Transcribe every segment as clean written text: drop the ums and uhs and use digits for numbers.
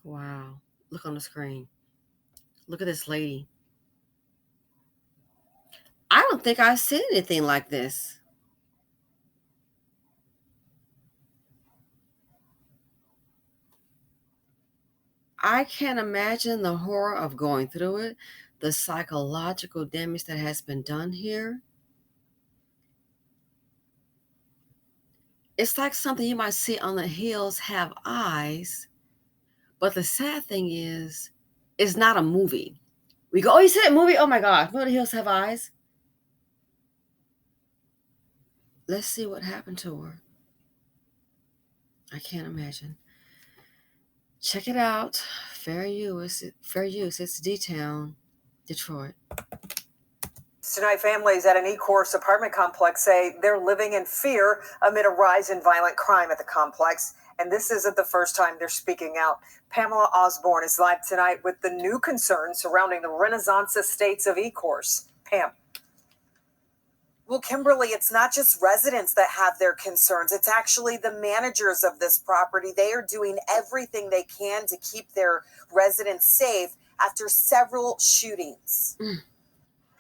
Wow. Look on the screen. Look at this lady. I don't think I've seen anything like this. I can't imagine the horror of going through it, the psychological damage that has been done here. It's like something you might see on The Hills Have Eyes, but the sad thing is, it's not a movie. We go, oh, you see that movie? Oh my God, The Hills Have Eyes? Let's see what happened to her. I can't imagine. Check it out. Fair use. It's D-Town, Detroit. Tonight, families at an E-Course apartment complex say they're living in fear amid a rise in violent crime at the complex. And this isn't the first time they're speaking out. Pamela Osborne is live tonight with the new concerns surrounding the Renaissance estates of E-Course. Pam. Well, Kimberly, it's not just residents that have their concerns. It's actually the managers of this property. They are doing everything they can to keep their residents safe after several shootings.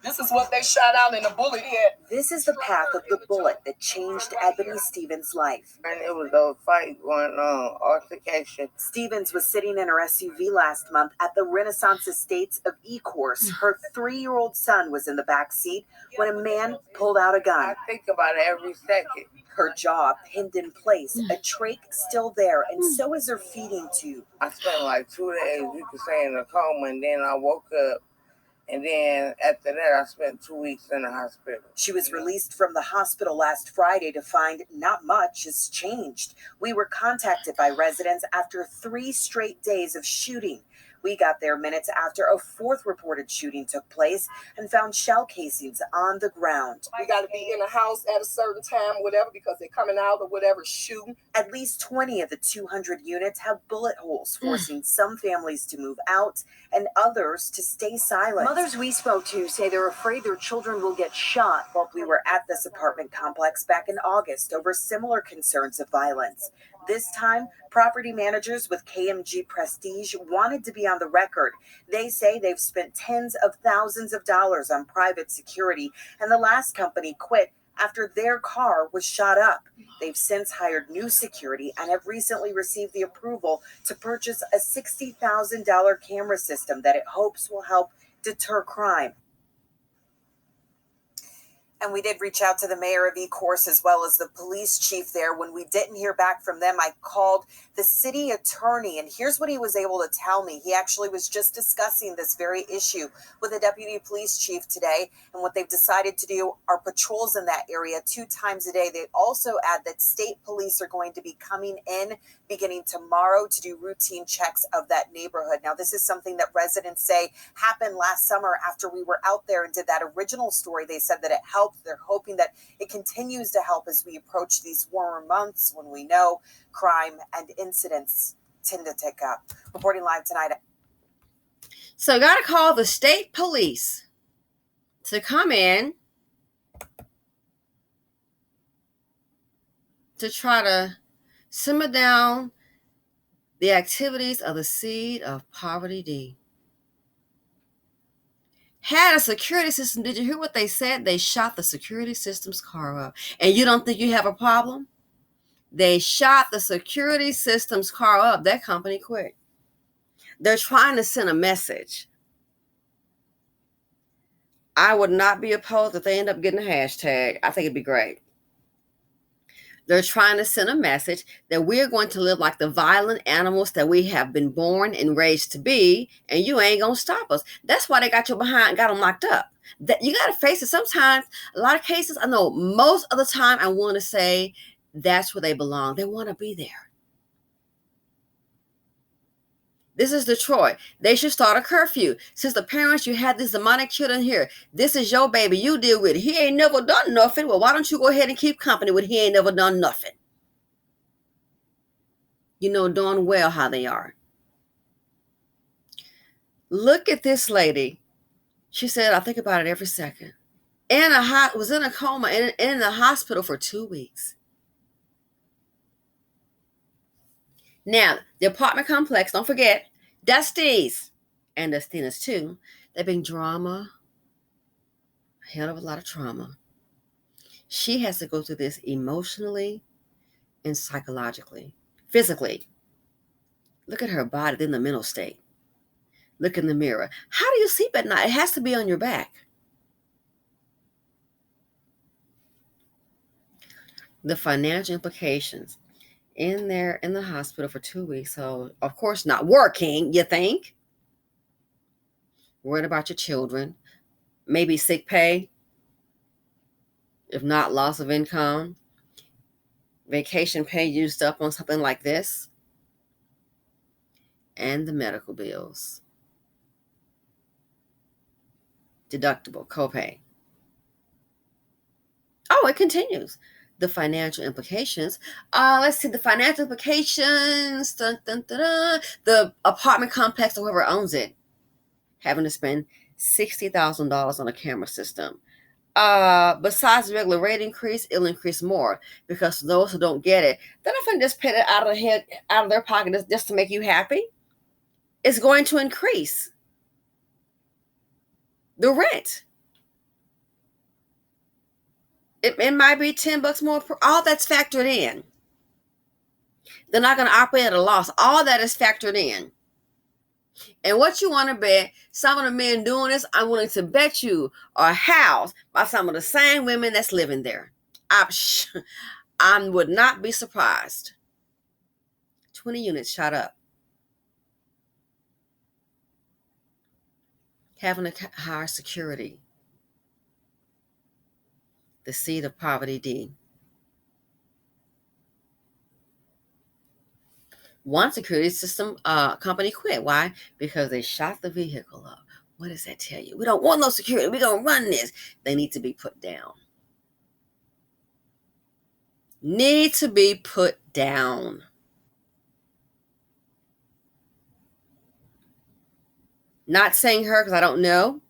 This is what they shot out in the bullet hit. This is the path of the bullet that changed Ebony Stevens' life. And it was a fight going on, altercation. Stevens was sitting in her SUV last month at the Renaissance Estates of E-Course. Her 3-year-old son was in the back seat when a man pulled out a gun. I think about it every second. Her jaw pinned in place, a trach still there, and so is her feeding tube. I spent like 2 days, you could say, in a coma, and then I woke up. And then after that, I spent 2 weeks in the hospital. She was released from the hospital last Friday to find not much has changed. We were contacted by residents after 3 straight days of shooting. We got there minutes after a 4th reported shooting took place and found shell casings on the ground. We got to be in the house at a certain time, whatever, because they're coming out or whatever, shooting. At least 20 of the 200 units have bullet holes, forcing some families to move out and others to stay silent. Mothers we spoke to say they're afraid their children will get shot. While we were at this apartment complex back in August over similar concerns of violence. This time, property managers with KMG Prestige wanted to be on the record. They say they've spent tens of thousands of dollars on private security, and the last company quit after their car was shot up. They've since hired new security and have recently received the approval to purchase a $60,000 camera system that it hopes will help deter crime. And we did reach out to the mayor of E-Course as well as the police chief there. When we didn't hear back from them, I called the city attorney, and here's what he was able to tell me. He actually was just discussing this very issue with the deputy police chief today, and what they've decided to do are patrols in that area 2 times a day. They also add that state police are going to be coming in beginning tomorrow to do routine checks of that neighborhood. Now, this is something that residents say happened last summer after we were out there and did that original story. They said that it helped. They're hoping that it continues to help as we approach these warmer months when we know crime and incidents tend to tick up. Reporting live tonight. So you got to call the state police to come in to try to simmer down the activities of the seed of Poverty D. Had a security system. Did you hear what they said? They shot the security system's car up. And you don't think you have a problem? They shot the security system's car up. That company quit. They're trying to send a message. I would not be opposed if they end up getting a hashtag. I think it'd be great. They're trying to send a message that we're going to live like the violent animals that we have been born and raised to be, and you ain't going to stop us. That's why they got you behind, got them locked up. That you got to face it. Sometimes, a lot of cases, I know most of the time, I want to say that's where they belong. They want to be there. This is Detroit. They should start a curfew. Since the parents, you had these demonic children here. This is your baby. You deal with it. He ain't never done nothing. Well, why don't you go ahead and keep company with he ain't never done nothing? You know darn well how they are. Look at this lady. She said, I think about it every second. Was in a coma in the hospital for 2 weeks. Now, the apartment complex, don't forget, Dusties and Dustinas too. They've been drama, a hell of a lot of trauma. She has to go through this emotionally and psychologically, physically. Look at her body, then the mental state. Look in the mirror. How do you sleep at night? It has to be on your back. The financial implications. In there in the hospital for 2 weeks. So, of course, not working, you think. Worried about your children. Maybe sick pay. If not, loss of income. Vacation pay used up on something like this. And the medical bills. Deductible, copay. Oh, it continues. The financial implications. Let's see the financial implications. Dun, dun, dun, dun. The apartment complex, or whoever owns it, having to spend $60,000 on a camera system. Besides the regular rate increase, it'll increase more because those who don't get it, they're not going to just pay it out of their pocket just to make you happy. It's going to increase the rent. It might be $10 more. All that's factored in. They're not going to operate at a loss. All that is factored in. And what you want to bet, some of the men doing this, I'm willing to bet you are housed by some of the same women that's living there. I would not be surprised. 20 units shot up. Having to hire security. The seed of poverty D. One security system company quit. Why? Because they shot the vehicle up. What does that tell you? We don't want no security. We're going to run this. They need to be put down. Need to be put down. Not saying her because I don't know.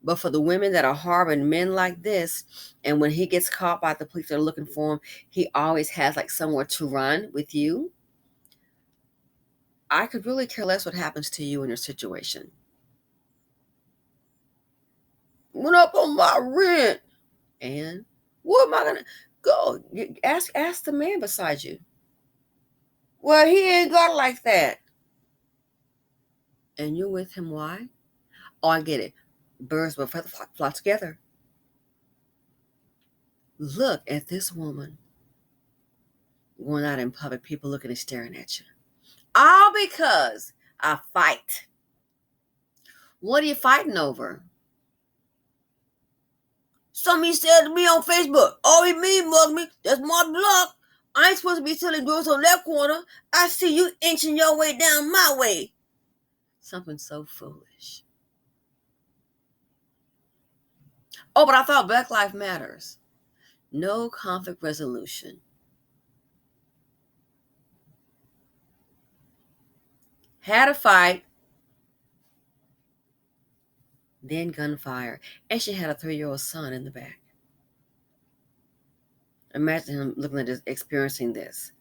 But for the women that are harboring men like this, and when he gets caught by the police that are looking for him, he always has like somewhere to run with you. I could really care less what happens to you in your situation. Went up on my rent. And what am I going to go? Ask the man beside you. Well, he ain't got it like that. And you're with him, why? Oh, I get it. Birds will flock together. Look at this woman going out in public, people looking and staring at you. All because I fight. What are you fighting over? Somebody said to me on Facebook, oh, he mean mug me. That's my block. I ain't supposed to be selling drugs on that corner. I see you inching your way down my way. Something so foolish. Oh, but I thought Black Lives Matters. No conflict resolution. Had a fight. Then gunfire. And she had a 3-year-old son in the back. Imagine him looking at this, experiencing this.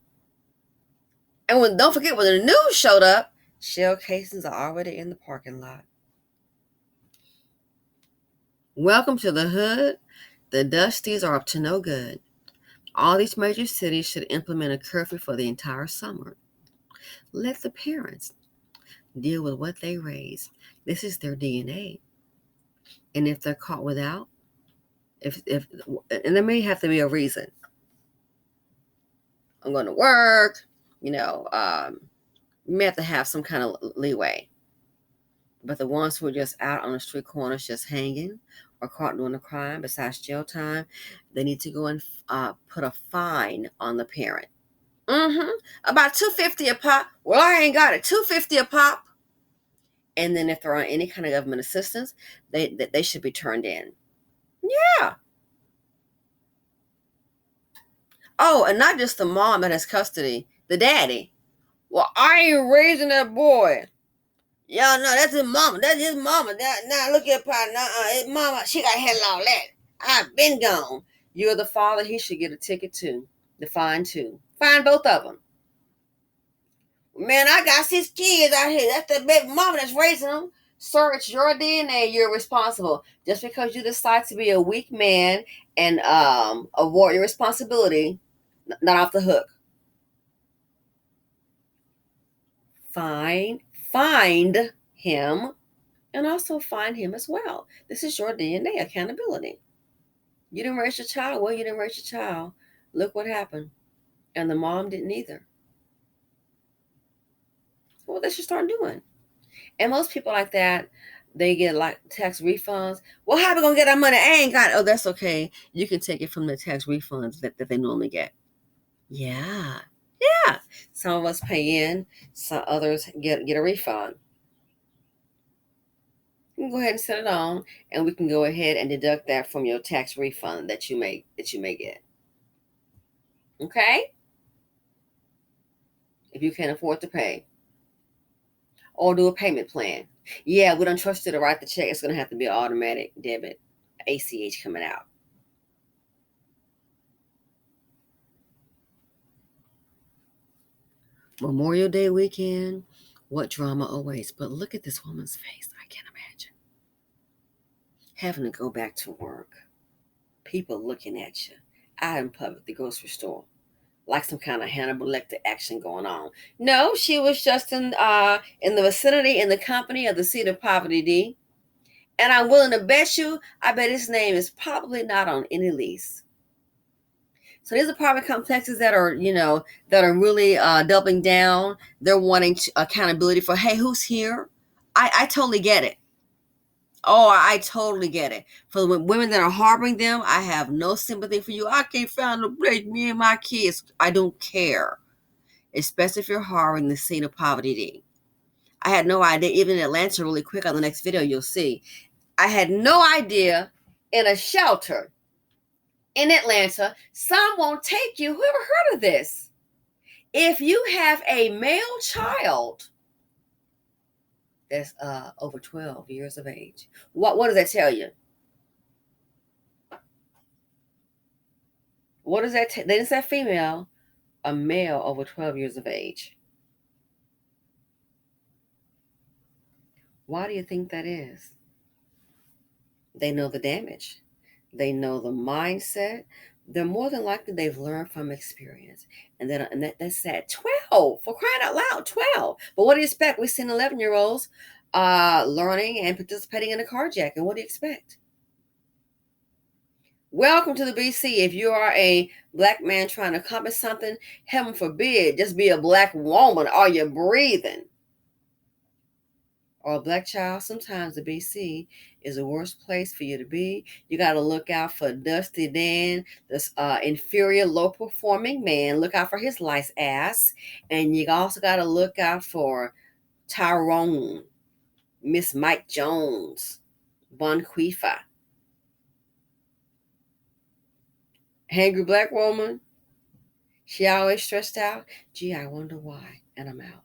And don't forget, when the news showed up, shell casings are already in the parking lot. Welcome to the hood. The Dusties are up to no good. All these major cities should implement a curfew for the entire summer. Let the parents deal with what they raise. This is their DNA. And if they're caught without, and there may have to be a reason. I'm going to work, you may have to have some kind of leeway. But the ones who are just out on the street corners just hanging or caught doing a crime besides jail time, they need to go and put a fine on the parent. About $250 a pop. Well, I ain't got it. $250 a pop. And then if they're on any kind of government assistance, they should be turned in. Yeah. Oh, and not just the mom that has custody, the daddy. Well, I ain't raising that boy. Yeah, no, that's his mama. That's his mama. Now look at Pa. His mama, she got handle all that. I've been gone. You're the father. He should get a ticket too. The fine too. Fine both of them. Man, I got 6 kids out here. That's the baby mama that's raising them. Sir, it's your DNA. You're responsible. Just because you decide to be a weak man and avoid your responsibility, not off the hook. Find him, and also find him as well. This is your DNA accountability. You didn't raise your child. Well, you didn't raise your child. Look what happened. And the mom didn't either. Well, they should start doing. And most people like that, they get like tax refunds. Well, how are we going to get our money? I ain't got it. Oh, that's okay. You can take it from the tax refunds that they normally get. Yeah. Yeah. Some of us pay in, some others get a refund. You can go ahead and set it on, and we can go ahead and deduct that from your tax refund that you may get. Okay? If you can't afford to pay. Or do a payment plan. Yeah, we don't trust you to write the check. It's going to have to be an automatic debit, ACH coming out. Memorial Day weekend, what drama awaits? But look at this woman's face. I can't imagine. Having to go back to work. People looking at you. Out in public, the grocery store. Like some kind of Hannibal Lecter action going on. No, she was just in the vicinity, in the company of the seat of poverty D. And I'm willing to bet you, I bet his name is probably not on any lease. So these apartment complexes that are, that are really doubling down. They're wanting accountability for, hey, who's here? I totally get it. Oh, I totally get it. For the women that are harboring them, I have no sympathy for you. I can't find a place, me and my kids. I don't care. Especially if you're harboring the seat of poverty D. I had no idea, even in Atlanta, really quick on the next video, you'll see. I had no idea in a shelter in Atlanta, some won't take you. Who ever heard of this? If you have a male child that's over 12 years of age, what does that tell you? What does that they didn't say female, a male over 12 years of age. Why do you think that is? They know the damage. They know the mindset. They're more than likely they've learned from experience. And that's sad. 12, for crying out loud, 12. But what do you expect? We've seen 11-year-olds learning and participating in a carjacking. What do you expect? Welcome to the BC. If you are a black man trying to accomplish something, heaven forbid, just be a black woman. Are you breathing? Or a black child, sometimes the BC is the worst place for you to be. You got to look out for Dusty Dan, this inferior, low-performing man. Look out for his lice ass. And you also got to look out for Tyrone, Miss Mike Jones, Bonquifa. Angry black woman, she always stressed out. Gee, I wonder why. And I'm out.